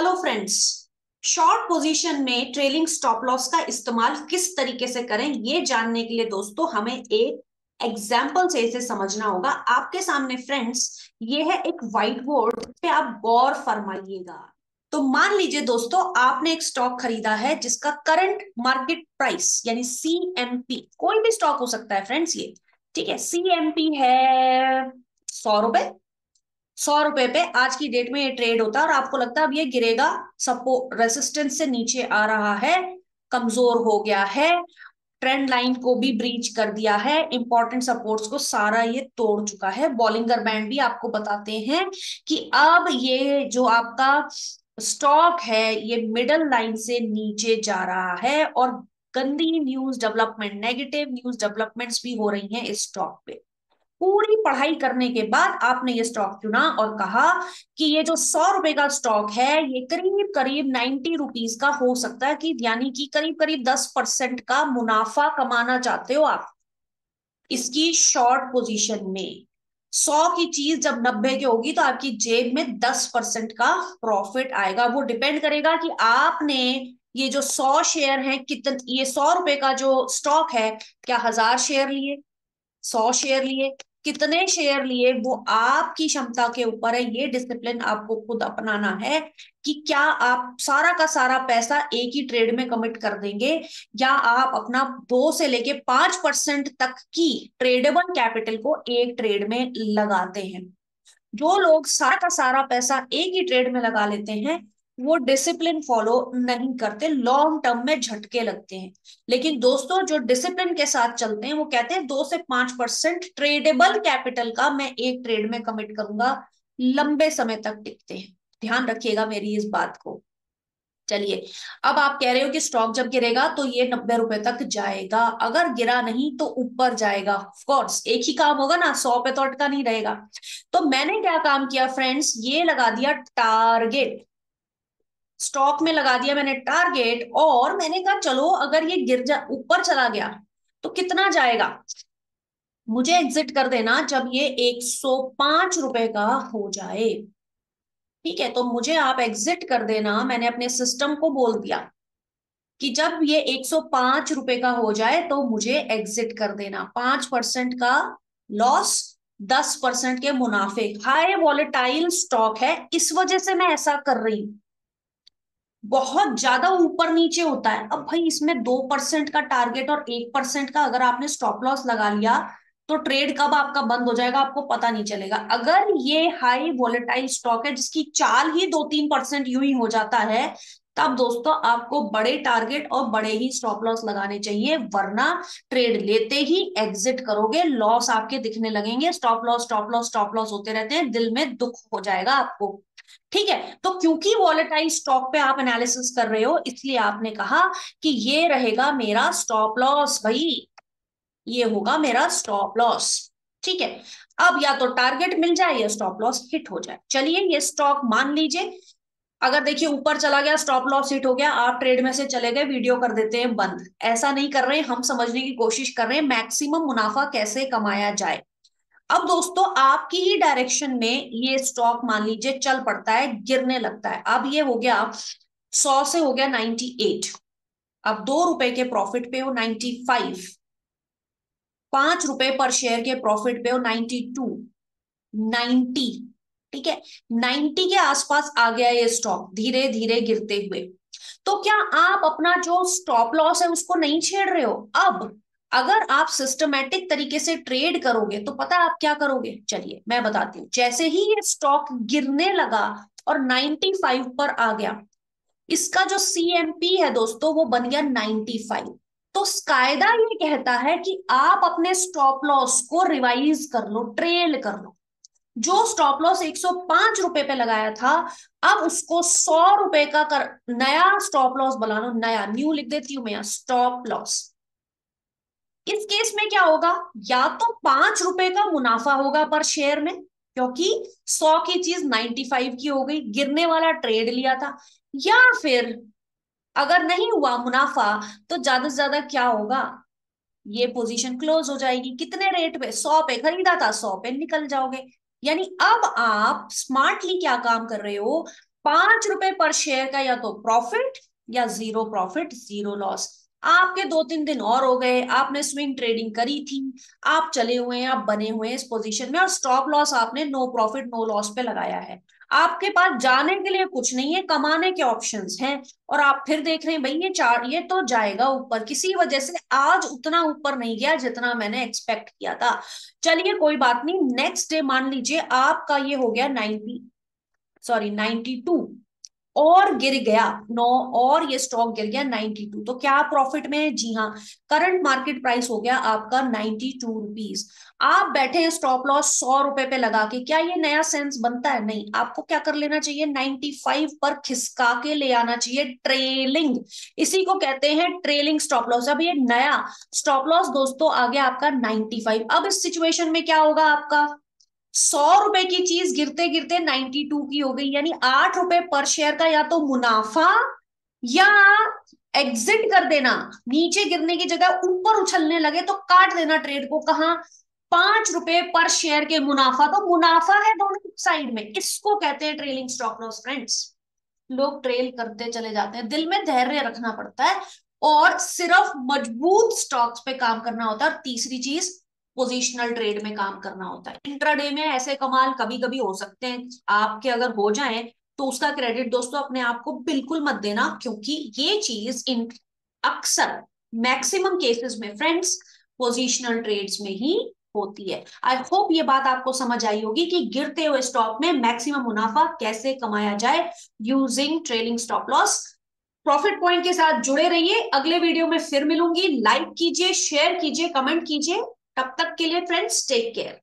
Hello friends. Short position में trailing stop loss का इस्तेमाल किस तरीके से करें ये जानने के लिए दोस्तों हमें एक एग्जाम्पल से इसे समझना होगा। आपके सामने फ्रेंड्स ये है एक व्हाइट बोर्ड पे आप गौर फरमाइएगा। तो मान लीजिए दोस्तों आपने एक स्टॉक खरीदा है जिसका करंट मार्केट प्राइस यानी सीएमपी, कोई भी स्टॉक हो सकता है फ्रेंड्स, ये ठीक है, सीएमपी है 100 रुपए। 100 रुपए पे आज की डेट में ये ट्रेड होता है और आपको लगता है अब ये गिरेगा, सपोर्ट रेसिस्टेंस से नीचे आ रहा है, कमजोर हो गया है, ट्रेंड लाइन को भी ब्रीच कर दिया है, इंपॉर्टेंट सपोर्ट्स को सारा ये तोड़ चुका है। बॉलिंगर बैंड भी आपको बताते हैं कि अब ये जो आपका स्टॉक है ये मिडल लाइन से नीचे जा रहा है और गंदी news development, negative news developments भी हो रही हैं इस स्टॉक पे। पूरी पढ़ाई करने के बाद आपने ये स्टॉक चुना और कहा कि ये जो 100 रुपए का स्टॉक है ये करीब करीब 90 रुपीज का हो सकता है, कि यानी कि करीब करीब 10% का मुनाफा कमाना चाहते हो आप इसकी शॉर्ट पोजीशन में। 100 की चीज जब 90 की होगी तो आपकी जेब में 10% का प्रॉफिट आएगा। वो डिपेंड करेगा कि आपने ये जो 100 शेयर है कितने, ये 100 रुपए का जो स्टॉक है, क्या 1000 शेयर लिए, 100 शेयर लिए, कितने शेयर लिए, वो आपकी क्षमता के ऊपर है। ये डिसिप्लिन आपको खुद अपनाना है कि क्या आप सारा का सारा पैसा एक ही ट्रेड में कमिट कर देंगे या आप अपना 2 से लेके 5% तक की ट्रेडेबल कैपिटल को एक ट्रेड में लगाते हैं। जो लोग सारा का सारा पैसा एक ही ट्रेड में लगा लेते हैं वो डिसिप्लिन फॉलो नहीं करते, लॉन्ग टर्म में झटके लगते हैं। लेकिन दोस्तों जो डिसिप्लिन के साथ चलते हैं वो कहते हैं 2 से 5% ट्रेडेबल कैपिटल का मैं एक ट्रेड में कमिट करूंगा, लंबे समय तक टिकते हैं। ध्यान रखिएगा मेरी इस बात को। चलिए, अब आप कह रहे हो कि स्टॉक जब गिरेगा तो ये 90 रुपए तक जाएगा, अगर गिरा नहीं तो ऊपर जाएगा। ऑफ कोर्स एक ही काम होगा ना, 100 पे तो अटका नहीं रहेगा। तो मैंने क्या काम किया फ्रेंड्स, ये लगा दिया टारगेट, स्टॉक में लगा दिया मैंने टारगेट और मैंने कहा चलो अगर ये गिर जा ऊपर चला गया तो कितना जाएगा, मुझे एग्जिट कर देना जब ये 105 रुपए का हो जाए। ठीक है, तो मुझे आप एग्जिट कर देना, मैंने अपने सिस्टम को बोल दिया कि जब ये 105 रुपए का हो जाए तो मुझे एग्जिट कर देना। 5% का लॉस, 10% के मुनाफे। हाई वॉलेटाइल स्टॉक है इस वजह से मैं ऐसा कर रही हूं, बहुत ज्यादा ऊपर नीचे होता है। अब भाई इसमें 2% का टारगेट और 1% का अगर आपने स्टॉप लॉस लगा लिया तो ट्रेड कब आपका बंद हो जाएगा आपको पता नहीं चलेगा। अगर ये हाई वॉलेटाइल स्टॉक है जिसकी चाल ही 2-3% यूं ही हो जाता है, तब दोस्तों आपको बड़े टारगेट और बड़े ही स्टॉप लॉस लगाने चाहिए, वरना ट्रेड लेते ही एग्जिट करोगे, लॉस आपके दिखने लगेंगे, stop loss stop loss stop loss होते रहते हैं, दिल में दुख हो जाएगा आपको। ठीक है, तो क्योंकि वॉलेटाइल स्टॉक पे आप एनालिसिस कर रहे हो इसलिए आपने कहा कि ये रहेगा मेरा स्टॉप लॉस भाई, ये होगा मेरा स्टॉप लॉस। ठीक है, अब या तो टारगेट मिल जाए या स्टॉप लॉस हिट हो जाए। चलिए ये स्टॉक मान लीजिए, अगर देखिए ऊपर चला गया, स्टॉप लॉस हिट हो गया, आप ट्रेड में से चले गए, वीडियो कर देते हैं बंद। ऐसा नहीं कर रहे हैं, हम समझने की कोशिश कर रहे हैं मैक्सिमम मुनाफा कैसे कमाया जाए। अब दोस्तों आपकी ही डायरेक्शन में ये स्टॉक मान लीजिए चल पड़ता है, गिरने लगता है। अब ये हो गया 100 से हो गया 98, अब 2 रुपए के प्रॉफिट पे हो 95, 5 रुपए पर शेयर के प्रॉफिट पे हो 92, 90। ठीक है, 90 के आसपास आ गया ये स्टॉक धीरे धीरे गिरते हुए। तो क्या आप अपना जो स्टॉप लॉस है उसको नहीं छेड़ रहे हो? अब अगर आप सिस्टमेटिक तरीके से ट्रेड करोगे तो पता है आप क्या करोगे, चलिए मैं बताती हूँ। जैसे ही ये स्टॉक गिरने लगा और 95 पर आ गया, इसका जो सीएमपी है दोस्तों वो बन गया 95। तो कायदा ये कहता है कि आप अपने स्टॉप लॉस को रिवाइज कर लो, ट्रेल कर लो। जो स्टॉप लॉस 105 रुपए पे लगाया था, अब उसको 100 रुपए का कर, नया स्टॉप लॉस बना लो, नया, न्यू लिख देती हूं मैं, स्टॉप लॉस। इस केस में क्या होगा, या तो 5 रुपए का मुनाफा होगा पर शेयर में, क्योंकि 100 की चीज 95 की हो गई, गिरने वाला ट्रेड लिया था। या फिर अगर नहीं हुआ मुनाफा तो ज्यादा से ज्यादा क्या होगा, ये पोजीशन क्लोज हो जाएगी। कितने रेट पे, 100 पे खरीदा था, 100 पे निकल जाओगे। यानी अब आप स्मार्टली क्या काम कर रहे हो, ₹5 पर शेयर का या तो प्रॉफिट या जीरो प्रॉफिट जीरो लॉस। आपके 2-3 दिन और हो गए, आपने स्विंग ट्रेडिंग करी थी, आप चले हुए हैं, आप बने हुए हैं इस पोजीशन में, और स्टॉप लॉस आपने नो प्रॉफिट नो लॉस पे लगाया है। आपके पास जाने के लिए कुछ नहीं है, कमाने के ऑप्शंस हैं, और आप फिर देख रहे हैं भाई ये चार ये तो जाएगा ऊपर, किसी वजह से आज उतना ऊपर नहीं गया जितना मैंने एक्सपेक्ट किया था। चलिए कोई बात नहीं, नेक्स्ट डे मान लीजिए आपका ये हो गया 92 और गिर गया 9, और ये स्टॉक गिर गया 92, तो क्या आप प्रॉफिट में है? जी हाँ। करंट मार्केट प्राइस हो गया आपका 92 रुपीज। आप बैठे हैं स्टॉप लॉस ₹100 पे लगा के, क्या ये नया सेंस बनता है? नहीं, आपको क्या कर लेना चाहिए, 95 पर खिसका के ले आना चाहिए, ट्रेलिंग। इसी को कहते हैं ट्रेलिंग स्टॉप लॉस। अब ये नया स्टॉप लॉस दोस्तों आ गया आपका 95। अब इस सिचुएशन में क्या होगा आपका, ₹100 की चीज गिरते गिरते 92 की हो गई, यानी ₹8 पर शेयर का या तो मुनाफा या एग्जिट कर देना। नीचे गिरने की जगह ऊपर उछलने लगे तो काट देना ट्रेड को। कहा, ₹5 पर शेयर के मुनाफा, तो मुनाफा है दोनों साइड में, इसको कहते हैं ट्रेलिंग स्टॉप लॉस फ्रेंड्स। लोग ट्रेल करते चले जाते हैं, दिल में धैर्य रखना पड़ता है, और सिर्फ मजबूत स्टॉक्स पे काम करना होता है। और तीसरी चीज, पोजिशनल ट्रेड में काम करना होता है। इंट्राडे में ऐसे कमाल कभी कभी हो सकते हैं, आपके अगर हो जाएं तो उसका क्रेडिट दोस्तों अपने आप को बिल्कुल मत देना, क्योंकि ये चीज इन अक्सर मैक्सिमम केसेस में फ्रेंड्स पोजिशनल ट्रेड्स में ही होती है। आई होप ये बात आपको समझ आई होगी कि गिरते हुए स्टॉक में मैक्सिमम मुनाफा कैसे कमाया जाए using trailing stop loss. Profit point के साथ जुड़े रहिए, अगले वीडियो में फिर मिलूंगी। लाइक कीजिए, शेयर कीजिए, कमेंट कीजिए। तब तक के लिए फ्रेंड्स टेक केयर।